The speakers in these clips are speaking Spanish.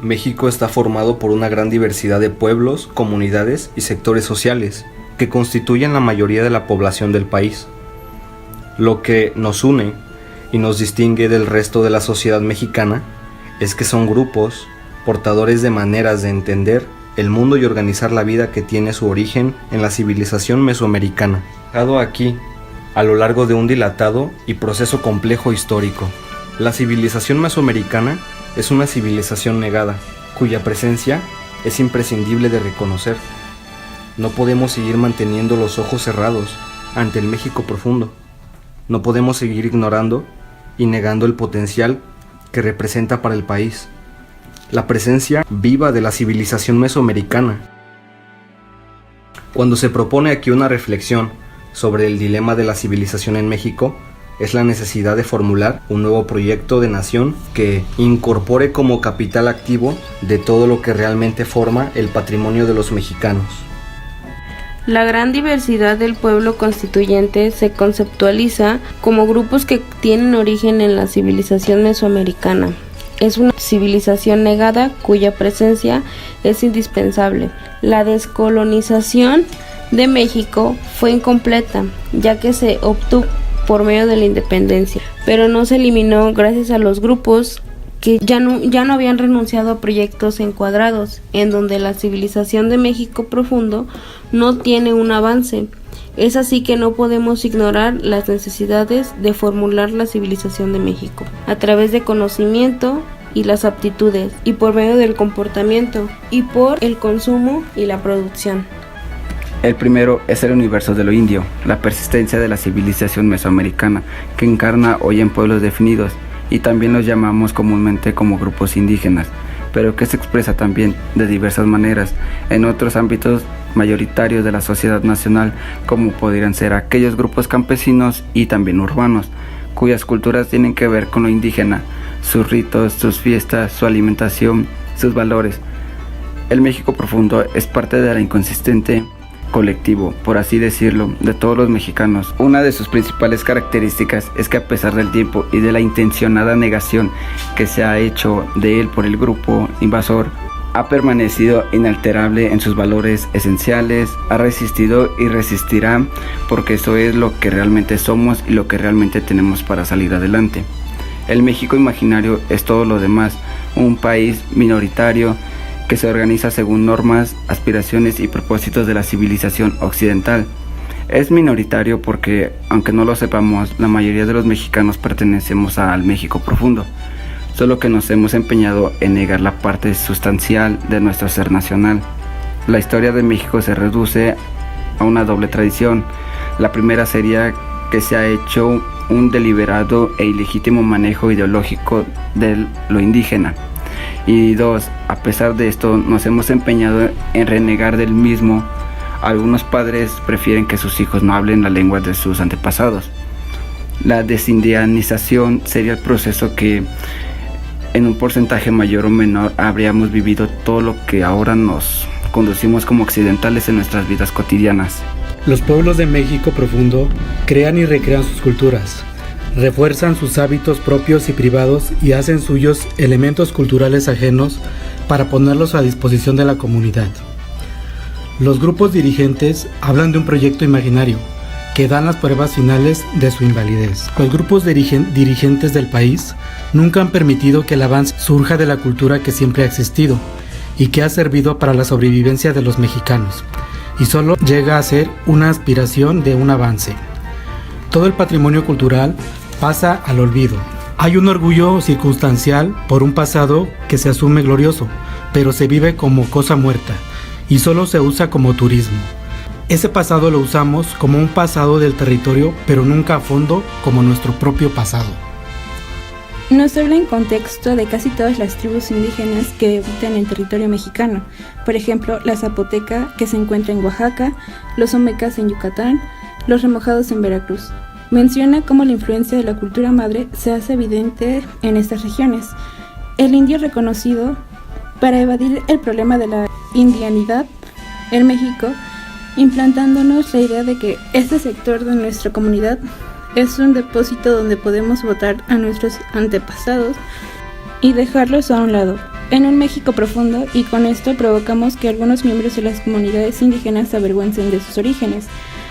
México está formado por una gran diversidad de pueblos, comunidades y sectores sociales que constituyen la mayoría de la población del país. Lo que nos une y nos distingue del resto de la sociedad mexicana es que son grupos portadores de maneras de entender el mundo y organizar la vida que tiene su origen en la civilización mesoamericana, dado aquí a lo largo de un dilatado y proceso complejo histórico. La civilización mesoamericana es una civilización negada, cuya presencia es imprescindible de reconocer. No podemos seguir manteniendo los ojos cerrados ante el México profundo. No podemos seguir ignorando y negando el potencial que representa para el país la presencia viva de la civilización mesoamericana. Cuando se propone aquí una reflexión sobre el dilema de la civilización en México, es la necesidad de formular un nuevo proyecto de nación que incorpore como capital activo de todo lo que realmente forma el patrimonio de los mexicanos. La gran diversidad del pueblo constituyente se conceptualiza como grupos que tienen origen en la civilización mesoamericana. Es una civilización negada cuya presencia es indispensable. La descolonización de México fue incompleta, ya que se obtuvo por medio de la independencia, pero no se eliminó gracias a los grupos que ya no habían renunciado a proyectos encuadrados, en donde la civilización de México profundo no tiene un avance. Es así que no podemos ignorar las necesidades de formular la civilización de México a través de conocimiento y las aptitudes, y por medio del comportamiento, y por el consumo y la producción. El primero es el universo de lo indio, la persistencia de la civilización mesoamericana, que encarna hoy en pueblos definidos, y también los llamamos comúnmente como grupos indígenas, pero que se expresa también de diversas maneras en otros ámbitos mayoritarios de la sociedad nacional, como podrían ser aquellos grupos campesinos y también urbanos, cuyas culturas tienen que ver con lo indígena, sus ritos, sus fiestas, su alimentación, sus valores. El México profundo es parte de la inconsistente colectivo, por así decirlo, de todos los mexicanos. Una de sus principales características es que a pesar del tiempo y de la intencionada negación que se ha hecho de él por el grupo invasor, ha permanecido inalterable en sus valores esenciales, ha resistido y resistirá, porque eso es lo que realmente somos y lo que realmente tenemos para salir adelante. El México imaginario es todo lo demás, un país minoritario que se organiza según normas, aspiraciones y propósitos de la civilización occidental. Es minoritario porque, aunque no lo sepamos, la mayoría de los mexicanos pertenecemos al México profundo, solo que nos hemos empeñado en negar la parte sustancial de nuestro ser nacional. La historia de México se reduce a una doble tradición. La primera sería que se ha hecho un deliberado e ilegítimo manejo ideológico de lo indígena. Y dos, a pesar de esto, nos hemos empeñado en renegar del mismo. Algunos padres prefieren que sus hijos no hablen la lengua de sus antepasados. La desindianización sería el proceso que, en un porcentaje mayor o menor, habríamos vivido todo lo que ahora nos conducimos como occidentales en nuestras vidas cotidianas. Los pueblos de México profundo crean y recrean sus culturas, refuerzan sus hábitos propios y privados y hacen suyos elementos culturales ajenos para ponerlos a disposición de la comunidad. Los grupos dirigentes hablan de un proyecto imaginario que dan las pruebas finales de su invalidez. Los grupos dirigentes del país nunca han permitido que el avance surja de la cultura que siempre ha existido y que ha servido para la sobrevivencia de los mexicanos, y solo llega a ser una aspiración de un avance. Todo el patrimonio cultural pasa al olvido. Hay un orgullo circunstancial por un pasado que se asume glorioso, pero se vive como cosa muerta y solo se usa como turismo. Ese pasado lo usamos como un pasado del territorio, pero nunca a fondo como nuestro propio pasado. Nos habla en contexto de casi todas las tribus indígenas que habitan en territorio mexicano. Por ejemplo, la zapoteca, que se encuentra en Oaxaca, los olmecas en Yucatán, los remojados en Veracruz. Menciona cómo la influencia de la cultura madre se hace evidente en estas regiones. El indio reconocido para evadir el problema de la indianidad en México, implantándonos la idea de que este sector de nuestra comunidad es un depósito donde podemos votar a nuestros antepasados y dejarlos a un lado. en un México profundo, y con esto provocamos que algunos miembros de las comunidades indígenas se avergüencen de sus orígenes,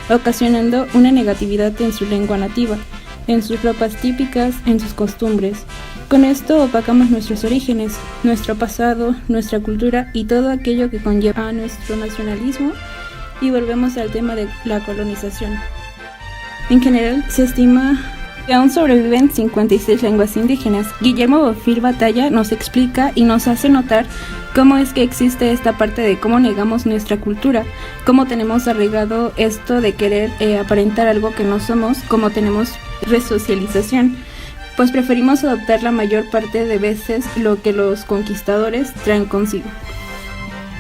ocasionando una negatividad en su lengua nativa, en sus ropas típicas, en sus costumbres. Con esto opacamos nuestros orígenes, nuestro pasado, nuestra cultura y todo aquello que conlleva a nuestro nacionalismo, y volvemos al tema de la colonización. En general, se estima que aún sobreviven 56 lenguas indígenas. Guillermo Bofill Batalla nos explica y nos hace notar cómo es que existe esta parte de cómo negamos nuestra cultura, cómo tenemos arraigado esto de querer aparentar algo que no somos, cómo tenemos resocialización, pues preferimos adoptar la mayor parte de veces lo que los conquistadores traen consigo.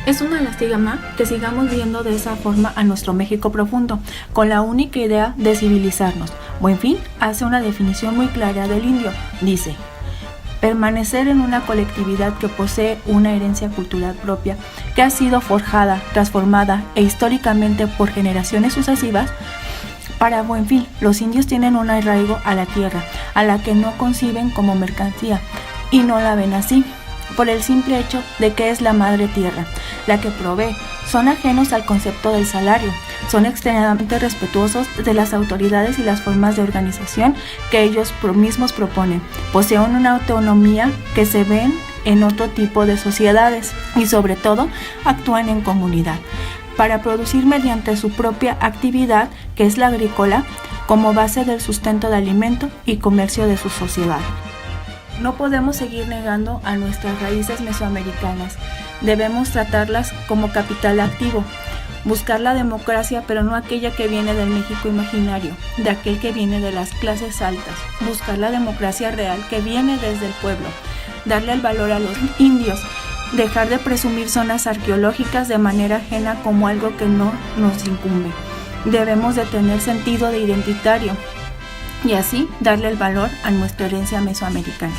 Es una lástima que sigamos viendo de esa forma a nuestro México profundo, con la única idea de civilizarnos. Buenfil hace una definición muy clara del indio. Dice: permanecer en una colectividad que posee una herencia cultural propia, que ha sido forjada, transformada e históricamente por generaciones sucesivas. Para Buenfil, los indios tienen un arraigo a la tierra, a la que no conciben como mercancía, y no la ven así, por el simple hecho de que es la madre tierra, la que provee. Son ajenos al concepto del salario, son extremadamente respetuosos de las autoridades y las formas de organización que ellos mismos proponen. Poseen una autonomía que se ven en otro tipo de sociedades y sobre todo actúan en comunidad para producir mediante su propia actividad, que es la agrícola, como base del sustento de alimento y comercio de su sociedad. No podemos seguir negando a nuestras raíces mesoamericanas. Debemos tratarlas como capital activo. Buscar la democracia, pero no aquella que viene del México imaginario, de aquel que viene de las clases altas. Buscar la democracia real que viene desde el pueblo. Darle el valor a los indios. Dejar de presumir zonas arqueológicas de manera ajena como algo que no nos incumbe. Debemos de tener sentido de identitario y así darle el valor a nuestra herencia mesoamericana.